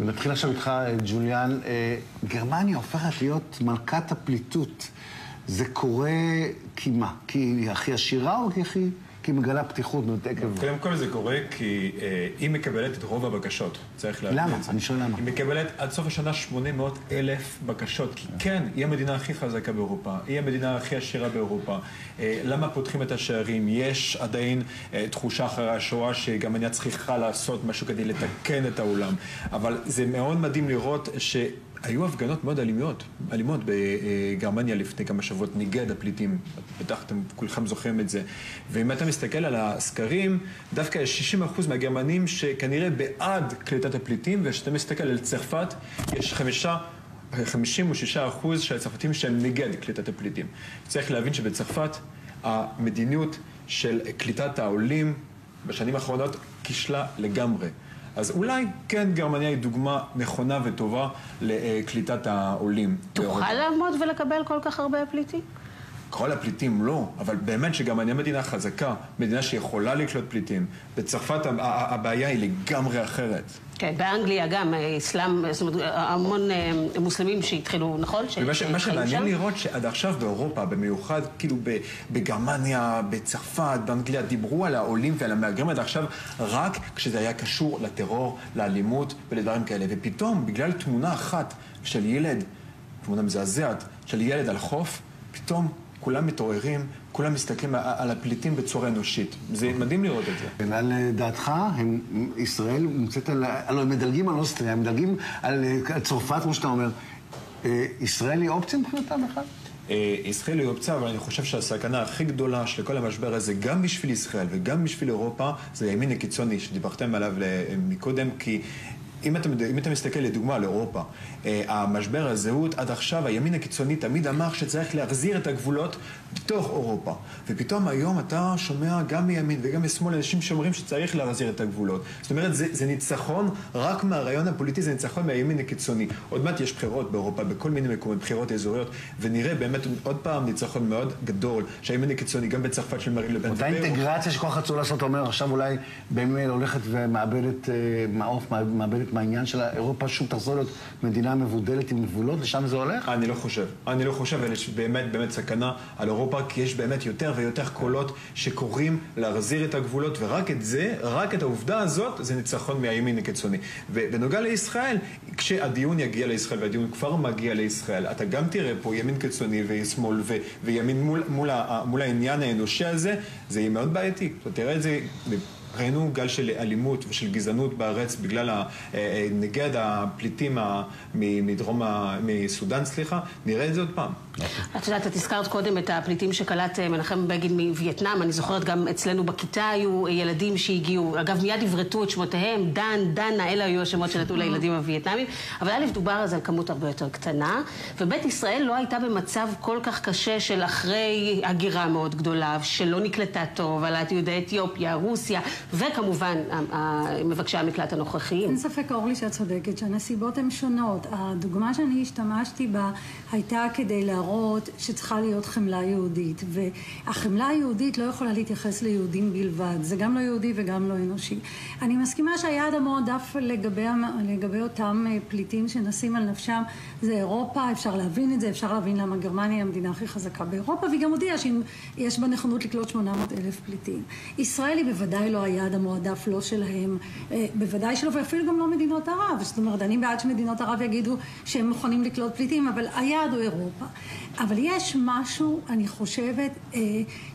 נתחיל עכשיו איתך, ג'וליאן. גרמניה הופכת להיות מלכת הפליטות. זה קורה כי מה? כי היא הכי עשירה או כי היא מגלה פתיחות עקב? קודם כל זה קורה כי היא מקבלת את רוב הבקשות. צריך להבין את זה. למה? אני שואל למה. היא מקבלת עד סוף השנה 800,000 בקשות. כי כן, היא המדינה הכי חזקה באירופה. היא המדינה הכי עשירה באירופה. למה פותחים את השערים? יש עדיין תחושה אחרי השואה שגרמניה צריכה לעשות משהו כדי לתקן את העולם. אבל זה מאוד מדהים לראות היו הפגנות מאוד אלימות בגרמניה לפני כמה שבועות נגד הפליטים, בטח אתם כולכם זוכרים את זה. ואם אתה מסתכל על הסקרים, דווקא יש 60% מהגרמנים שכנראה בעד קליטת הפליטים, וכשאתה מסתכל על צרפת, יש 56% של הצרפתים שהם נגד קליטת הפליטים. צריך להבין שבצרפת המדיניות של קליטת העולים בשנים האחרונות כשלה לגמרי. אז אולי כן גרמניה היא דוגמה נכונה וטובה לקליטת העולים. תוכל לעמוד ולקבל כל כך הרבה פליטים? כל הפליטים לא, אבל באמת שגרמניה מדינה חזקה, מדינה שיכולה לקלוט פליטים. בצרפת הבעיה היא לגמרי אחרת. כן, באנגליה גם, אסלאם, זאת אומרת, המון מוסלמים שהתחילו, נכון? מה שמעניין לראות שעד עכשיו באירופה, במיוחד כאילו בגרמניה, בצרפת, באנגליה, דיברו על העולים ועל המהגרים עד עכשיו רק כשזה היה קשור לטרור, לאלימות ולדברים כאלה. ופתאום, בגלל תמונה אחת של ילד, תמונה מזעזעת, של ילד על חוף, פתאום כולם מתעוררים, כולם מסתכלים על הפליטים בצורה אנושית. זה מדהים לראות את זה. ועל דעתך, ישראל מוצאת הלוא הם מדלגים על אוסטריה, הם מדלגים על צרפת, כמו שאתה אומר. ישראל היא אופציה מבחינתה בכלל? ישראל היא אופציה, אבל אני חושב שהסכנה הכי גדולה של כל המשבר הזה, גם בשביל ישראל וגם בשביל אירופה, זה הימין הקיצוני שדיברתם עליו מקודם, כי אם אתה מסתכל לדוגמה על אירופה, המשבר הזהות עד עכשיו, הימין הקיצוני תמיד אמר שצריך להחזיר את הגבולות בתוך אירופה. ופתאום היום אתה שומע גם מימין וגם משמאל אנשים שאומרים שצריך להחזיר את הגבולות. זאת אומרת, זה ניצחון רק מהרעיון הפוליטי, זה ניצחון מהימין הקיצוני. עוד מעט יש בחירות באירופה, בכל מיני מקומות, בחירות אזוריות, ונראה באמת עוד פעם ניצחון מאוד גדול, שהימין הקיצוני גם בצרפת של מרין לבן. אותה אינטגרציה שכל כך רצו לעשות, אומר, עכשיו אולי באמת הולכת ומאבדת מעוף, מאבדת מהעניין של אירופה, שוב תחזור להיות מדינה מבודלת עם גבולות, לשם זה הולך? אני לא חושב, יש באמת סכנה על אירופה, כי יש באמת יותר ויותר קולות שקוראים להחזיר את הגבולות, ורק את זה, רק את העובדה הזאת, זה ניצחון מהימין הקיצוני. ובנוגע לישראל, כשהדיון יגיע לישראל, והדיון כבר מגיע לישראל, אתה גם תראה פה ימין קיצוני ושמאל וימין מול העניין האנושי הזה, זה יהיה מאוד בעייתי. אתה תראה את זה, ראינו גל של אלימות ושל גזענות בארץ בגלל נגד הפליטים מסודן, נראה את זה עוד פעם. את יודעת, את הזכרת קודם את הפליטים שקלט מנחם בגין מווייטנאם, אני זוכרת גם אצלנו בכיתה היו ילדים שהגיעו, אגב מיד עברתו את שמותיהם, דנה, אלה היו השמות שנתנו לילדים הווייטנאמים, אבל א' דובר אז על כמות הרבה יותר קטנה, ובית ישראל לא הייתה במצב כל כך קשה של אחרי הגירה מאוד גדולה, שלא נקלטה טוב, על יהודי אתיופיה, רוסיה, וכמובן מבקשי המקלט הנוכחיים. אין ספק, אורלי, שאת צודקת, שהנסיבות הן שונות. הדוגמה שאני השתמשתי בה הייתה כדי להראות שצריכה להיות חמלה יהודית, והחמלה היהודית לא יכולה להתייחס ליהודים בלבד, זה גם לא יהודי וגם לא אנושי. אני מסכימה שהיעד המועדף לגבי אותם פליטים שנשים על נפשם זה אירופה, אפשר להבין את זה, אפשר להבין למה גרמניה היא המדינה הכי חזקה באירופה, והיא גם הודיעה שיש בה נכונות לקלוט 800,000 פליטים. ישראל היא בוודאי לא היעד המועדף, לא שלהם, בוודאי שלא, ואפילו גם לא מדינות ערב. זאת אומרת, אני בעד שמדינות ערב יגידו שהם מוכנים לקלוט פליטים, אבל היעד הוא אירופה. אבל יש משהו, אני חושבת,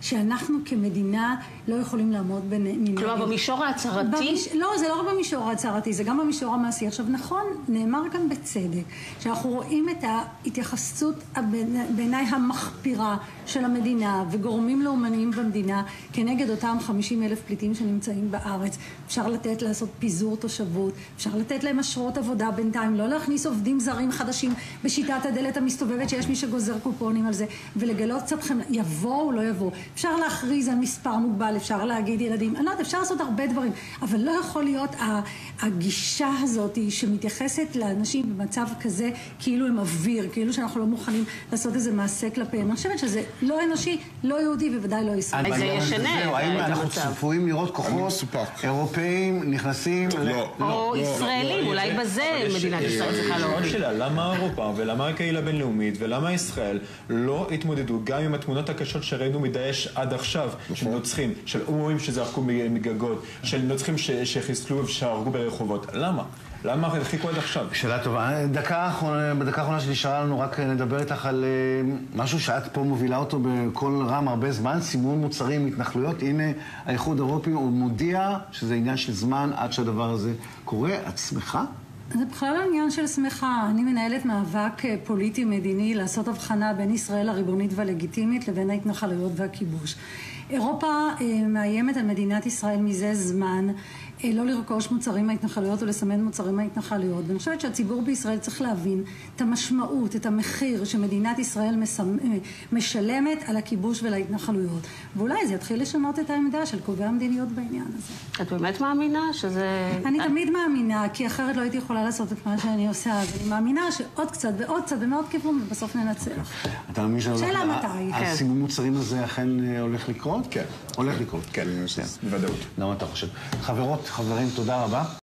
שאנחנו כמדינה לא יכולים לעמוד מנגד. כלומר, במישור ההצהרתי? לא, זה לא רק במישור ההצהרתי, זה גם במישור המעשי. עכשיו, נכון, נאמר כאן בצדק, שאנחנו רואים את ההתייחסות בעיניי המחפירה של המדינה, וגורמים לאומניים במדינה, כנגד אותם 50,000 פליטים שנמצאים בארץ. אפשר לעשות פיזור תושבות, אפשר לתת להם אשרות עבודה בינתיים, לא להכניס עובדים זרים חדשים בשיטת הדלת המסתובבת שיש מי שגוזר קופונים על זה, ולגלות קצת חמלה, יבוא או לא יבוא. אפשר להכריז על מספר מוגבל, אפשר להגיד ילדים, אני לא יודעת, אפשר לעשות הרבה דברים, אבל לא יכול להיות הגישה הזאת שמתייחסת לאנשים במצב כזה, כאילו הם אוויר, כאילו שאנחנו לא מוכנים לעשות איזה מעשה כלפיהם. אני חושבת שזה לא אנושי, לא יהודי ובוודאי לא ישראלי. זה ישנה. האם אנחנו צפויים לראות כוחות לפחות אירופאים נכנסים... או ישראלים, אולי בזה מדינת ישראל צריכה להוביל. עוד שאלה, למה אירופה ולמה הקהילה הבינלאומית ולמה ישראל לא התמודדו גם עם התמונות הקשות שראינו מדאעש עד עכשיו, של נוצחים, של אומרים שזרקו מגגות, של נוצחים שחיסלו ושהרגו ברחובות? למה? למה חיכו עד עכשיו? שאלה טובה. בדקה האחרונה שנשארה לנו רק נדבר איתך על משהו שאת פה מובילה אותו בכל רם הרבה זמן, סימון מוצרים התנחלויות. הנה האיחוד האירופי הוא מודיע שזה עניין של זמן עד שהדבר הזה קורה. את שמחה? זה בכלל עניין של שמחה. אני מנהלת מאבק פוליטי-מדיני לעשות הבחנה בין ישראל הריבונית והלגיטימית לבין ההתנחלויות והכיבוש. אירופה מאיימת על מדינת ישראל מזה זמן לא לרכוש מוצרים מההתנחלויות או לסמן מוצרים מההתנחלויות. ואני חושבת שהציבור בישראל צריך להבין את המשמעות, את המחיר שמדינת ישראל משלמת על הכיבוש ולהתנחלויות. ואולי זה יתחיל לשנות את העמדה של קובעי המדיניות בעניין הזה. את באמת מאמינה שזה... אני תמיד מאמינה, כי אחרת לא הייתי יכולה לעשות את מה שאני עושה. אז אני מאמינה שעוד קצת ועוד קצת ומאוד כיוון ובסוף ננצח. אתה מאמין שאלה מתי? הסימון מוצרים הזה אכן הולך לקרות? כן. הולך לקרות. כן, בוודאות. למה אתה חושב? חברות, חברים, תודה רבה.